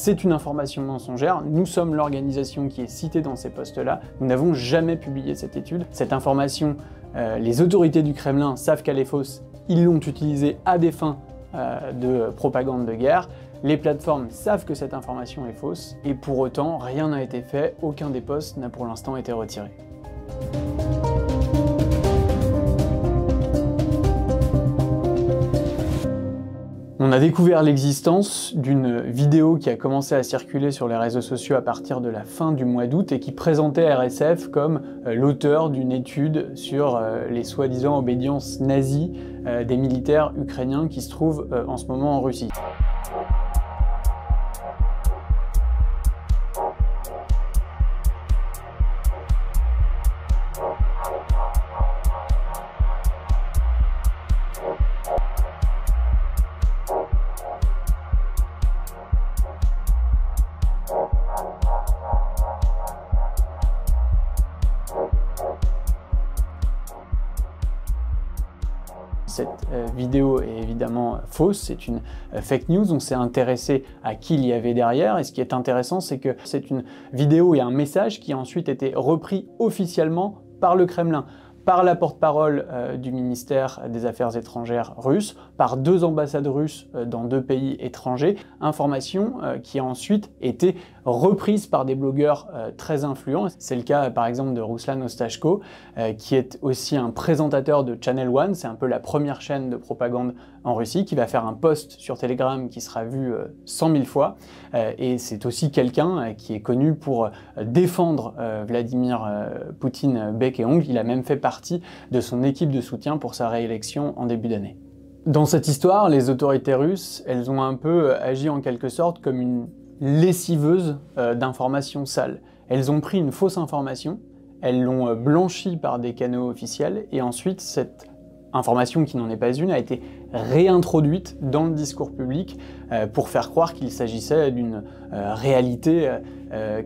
c'est une information mensongère, nous sommes l'organisation qui est citée dans ces postes-là, nous n'avons jamais publié cette étude. Cette information, les autorités du Kremlin savent qu'elle est fausse, ils l'ont utilisée à des fins de propagande de guerre. Les plateformes savent que cette information est fausse, et pour autant, rien n'a été fait, aucun des posts n'a pour l'instant été retiré. On a découvert l'existence d'une vidéo qui a commencé à circuler sur les réseaux sociaux à partir de la fin du mois d'août et qui présentait RSF comme l'auteur d'une étude sur les soi-disant obédiences nazies des militaires ukrainiens qui se trouvent en ce moment en Russie. Cette vidéo est évidemment fausse, c'est une fake news, on s'est intéressé à qui il y avait derrière, et ce qui est intéressant, c'est que c'est une vidéo et un message qui a ensuite été repris officiellement par le Kremlin, par la porte-parole du ministère des Affaires étrangères russe, par 2 ambassades russes dans 2 pays étrangers, information qui a ensuite été reprise par des blogueurs très influents. C'est le cas par exemple de Ruslan Ostashko, qui est aussi un présentateur de Channel One, c'est un peu la première chaîne de propagande en Russie, qui va faire un post sur Telegram qui sera vu 100 000 fois, et c'est aussi quelqu'un qui est connu pour défendre Vladimir Poutine bec et ongle. Il a même fait partie de son équipe de soutien pour sa réélection en début d'année. Dans cette histoire, les autorités russes, elles ont un peu agi en quelque sorte comme une lessiveuse d'informations sales. Elles ont pris une fausse information, elles l'ont blanchie par des canaux officiels, et ensuite cette information qui n'en est pas une a été réintroduite dans le discours public pour faire croire qu'il s'agissait d'une réalité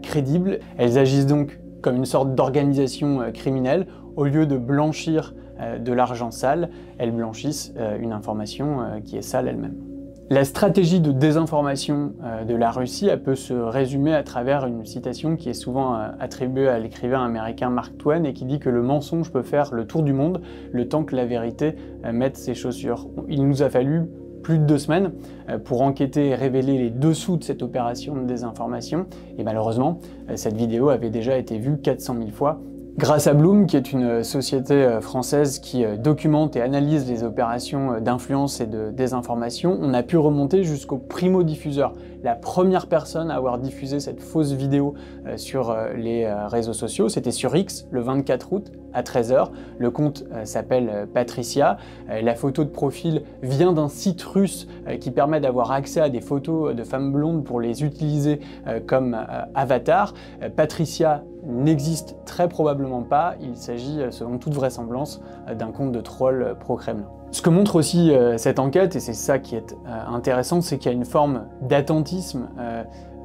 crédible. Elles agissent donc comme une sorte d'organisation criminelle. Au lieu de blanchir de l'argent sale, elles blanchissent une information qui est sale elle-même. La stratégie de désinformation de la Russie, elle peut se résumer à travers une citation qui est souvent attribuée à l'écrivain américain Mark Twain et qui dit que le mensonge peut faire le tour du monde le temps que la vérité mette ses chaussures. Il nous a fallu plus de 2 semaines pour enquêter et révéler les dessous de cette opération de désinformation, et malheureusement, cette vidéo avait déjà été vue 400 000 fois. Grâce à Bloom, qui est une société française qui documente et analyse les opérations d'influence et de désinformation, on a pu remonter jusqu'au primo-diffuseur, la première personne à avoir diffusé cette fausse vidéo sur les réseaux sociaux. C'était sur X, le 24 août, à 13 h. Le compte s'appelle Patricia. La photo de profil vient d'un site russe qui permet d'avoir accès à des photos de femmes blondes pour les utiliser comme avatar. Patricia n'existe très probablement pas, il s'agit selon toute vraisemblance d'un compte de troll pro-Kremlin. Ce que montre aussi cette enquête, et c'est ça qui est intéressant, c'est qu'il y a une forme d'attentisme,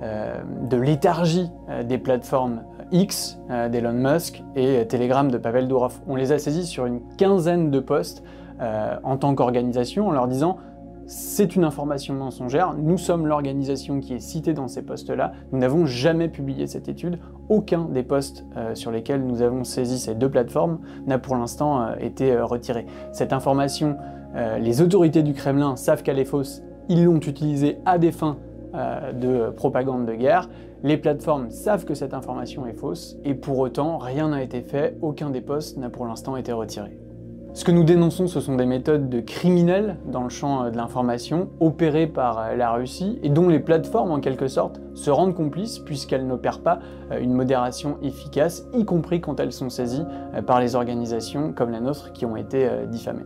de léthargie des plateformes X d'Elon Musk et Telegram de Pavel Durov. On les a saisis sur une 15aine de posts en tant qu'organisation en leur disant: c'est une information mensongère, nous sommes l'organisation qui est citée dans ces postes-là, nous n'avons jamais publié cette étude, aucun des posts sur lesquels nous avons saisi ces 2 plateformes n'a pour l'instant été retiré. Cette information, les autorités du Kremlin savent qu'elle est fausse, ils l'ont utilisée à des fins de propagande de guerre, les plateformes savent que cette information est fausse, et pour autant, rien n'a été fait, aucun des posts n'a pour l'instant été retiré. Ce que nous dénonçons, ce sont des méthodes de criminels dans le champ de l'information, opérées par la Russie, et dont les plateformes, en quelque sorte, se rendent complices, puisqu'elles n'opèrent pas une modération efficace, y compris quand elles sont saisies par les organisations comme la nôtre qui ont été diffamées.